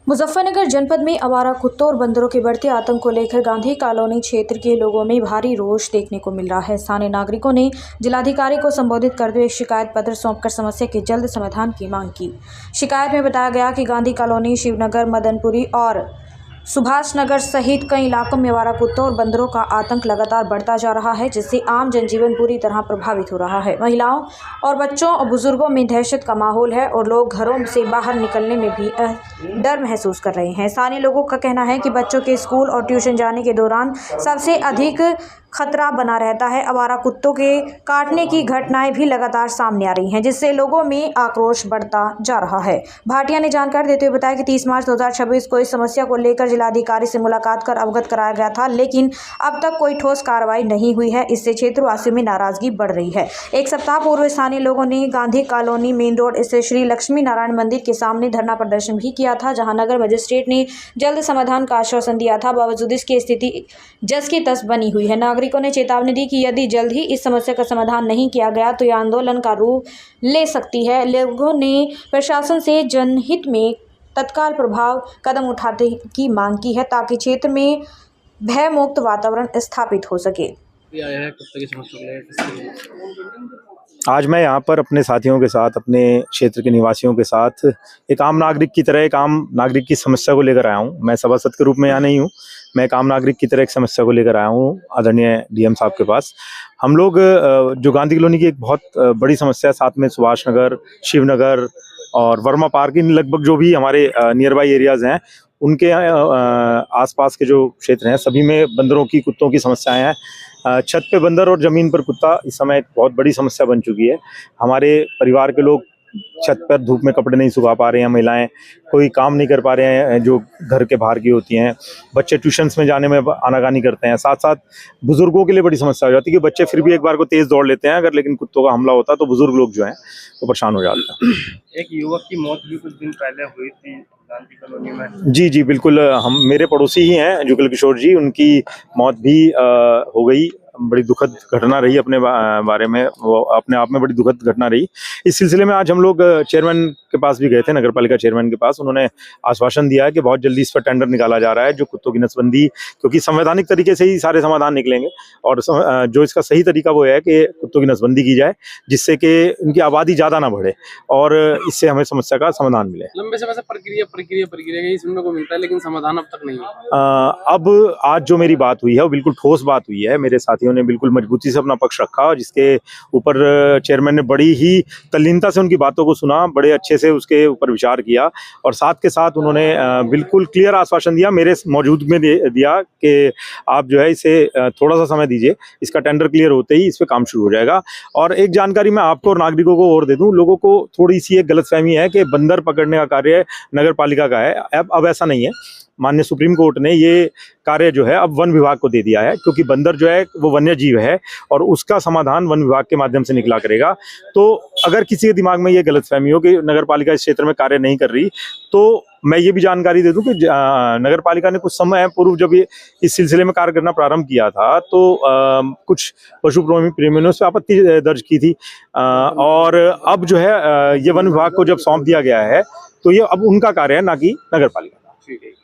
मुजफ्फरनगर जनपद में आवारा कुत्तों और बंदरों के बढ़ते आतंक को लेकर गांधी कॉलोनी क्षेत्र के लोगों में भारी रोष देखने को मिल रहा है। स्थानीय नागरिकों ने जिलाधिकारी को संबोधित करते हुए शिकायत पत्र सौंपकर समस्या के जल्द समाधान की मांग की। शिकायत में बताया गया कि गांधी कॉलोनी, शिवनगर, मदनपुरी और सुभाष नगर सहित कई इलाकों में आवारा कुत्तों और बंदरों का आतंक लगातार बढ़ता जा रहा है, जिससे आम जनजीवन पूरी तरह प्रभावित हो रहा है। महिलाओं और बच्चों और बुजुर्गों में दहशत का माहौल है और लोग घरों से बाहर निकलने में भी डर महसूस कर रहे हैं। स्थानीय लोगों का कहना है कि बच्चों के स्कूल और ट्यूशन जाने के दौरान सबसे अधिक खतरा बना रहता है। आवारा कुत्तों के काटने की घटनाएं भी लगातार सामने आ रही हैं, जिससे लोगों में आक्रोश बढ़ता जा रहा है। भाटिया ने जानकारी देते हुए बताया कि 30 मार्च 2026 को इस समस्या को लेकर जिलाधिकारी से मुलाकात कर अवगत कराया गया था, लेकिन अब तक कोई ठोस कार्रवाई नहीं हुई है। इससे क्षेत्रवासियों में नाराजगी बढ़ रही है। एक सप्ताह पूर्व स्थानीय लोगों ने गांधी कॉलोनी मेन रोड स्थित श्री लक्ष्मी नारायण मंदिर के सामने धरना प्रदर्शन भी किया था, जहां नगर मजिस्ट्रेट ने जल्द समाधान का आश्वासन दिया था। बावजूद इसकी स्थिति जस की तस बनी हुई है। नागरिकों ने चेतावनी दी कि यदि जल्द ही इस समस्या का समाधान नहीं किया गया तो यह आंदोलन का रूप ले सकती है। लोगों ने प्रशासन से जनहित में तत्काल प्रभाव कदम उठाने की मांग की है, ताकि क्षेत्र में भयमुक्त वातावरण स्थापित हो सके। आज मैं यहाँ पर अपने साथियों के साथ, अपने क्षेत्र के निवासियों के साथ एक आम नागरिक की तरह एक आम नागरिक की समस्या को लेकर आया हूँ। मैं सभासद के रूप में यहाँ नहीं हूँ, मैं एक आम नागरिक की तरह एक समस्या को लेकर आया हूँ आदरणीय डीएम साहब के पास। हम लोग जो गांधी कॉलोनी की एक बहुत बड़ी समस्या है, साथ में सुभाष नगर, शिवनगर और वर्मा पार्क, इन लगभग जो भी हमारे नियर बाई एरियाज हैं, उनके आसपास के जो क्षेत्र हैं सभी में बंदरों की, कुत्तों की समस्याएं हैं। छत पे बंदर और ज़मीन पर कुत्ता इस समय एक बहुत बड़ी समस्या बन चुकी है। हमारे परिवार के लोग छत पर धूप में कपड़े नहीं सुखा पा रहे हैं, महिलाएं कोई काम नहीं कर पा रहे हैं जो घर के बाहर की होती हैं, बच्चे ट्यूशन्स में जाने में आनाकानी करते हैं। साथ साथ बुजुर्गों के लिए बड़ी समस्या हो जाती है कि बच्चे फिर भी एक बार को तेज़ दौड़ लेते हैं, अगर लेकिन कुत्तों का हमला होता है तो बुजुर्ग लोग जो हैं वो परेशान हो जाते हैं। एक युवक की मौत भी कुछ दिन पहले हुई थी गांधी कॉलोनी में। जी बिल्कुल, हम मेरे पड़ोसी ही हैं जुगल किशोर जी, उनकी मौत भी हो गई। बड़ी दुखद घटना रही, अपने बारे में वो अपने आप में बड़ी दुखद घटना रही। इस सिलसिले में आज हम लोग चेयरमैन के पास भी गए थे, नगर पालिका चेयरमैन के पास। उन्होंने आश्वासन दिया है कि बहुत जल्दी इस पर टेंडर निकाला जा रहा है, जो कुत्तों की नसबंदी, क्योंकि संवैधानिक तरीके से ही सारे समाधान निकलेंगे और जो इसका सही तरीका वो है कि कुत्तों की नसबंदी की जाए, जिससे कि उनकी आबादी ज़्यादा ना बढ़े और इससे हमें समस्या का समाधान मिले। लंबे समय से प्रक्रिया यही सुनने को मिलता है, लेकिन समाधान अब तक नहीं है। अब आज जो मेरी बात हुई है वो बिल्कुल ठोस बात हुई है। मेरे साथियों ने बिल्कुल मजबूती से अपना पक्ष रखा और जिसके ऊपर चेयरमैन ने बड़ी ही तल्लीनता से उनकी बातों को सुना, बड़े अच्छे से उसके ऊपर विचार किया और साथ के साथ उन्होंने बिल्कुल क्लियर आश्वासन दिया, मेरे मौजूद में दिया कि आप जो है इसे थोड़ा सा समय दीजिए, इसका टेंडर क्लियर होते ही इस पर काम शुरू हो जाएगा। और एक जानकारी मैं आपको और नागरिकों को और दे दूं, लोगों को थोड़ी सी एक गलतफहमी है कि बंदर पकड़ने का कार्य नगर पालिका का है। अब ऐसा नहीं है। माननीय सुप्रीम कोर्ट ने ये कार्य जो है अब वन विभाग को दे दिया है, क्योंकि बंदर जो है वो वन्य जीव है और उसका समाधान वन विभाग के माध्यम से निकला करेगा। तो अगर किसी के दिमाग में ये गलतफहमी हो कि नगर पालिका इस क्षेत्र में कार्य नहीं कर रही, तो मैं ये भी जानकारी दे दूं कि नगर पालिका ने कुछ समय पूर्व जब ये इस सिलसिले में कार्य करना प्रारंभ किया था तो कुछ पशु प्रेमियों ने उस पर आपत्ति दर्ज की थी और अब जो है ये वन विभाग को जब सौंप दिया गया है तो ये अब उनका कार्य है, ना कि नगर पालिका। ठीक है।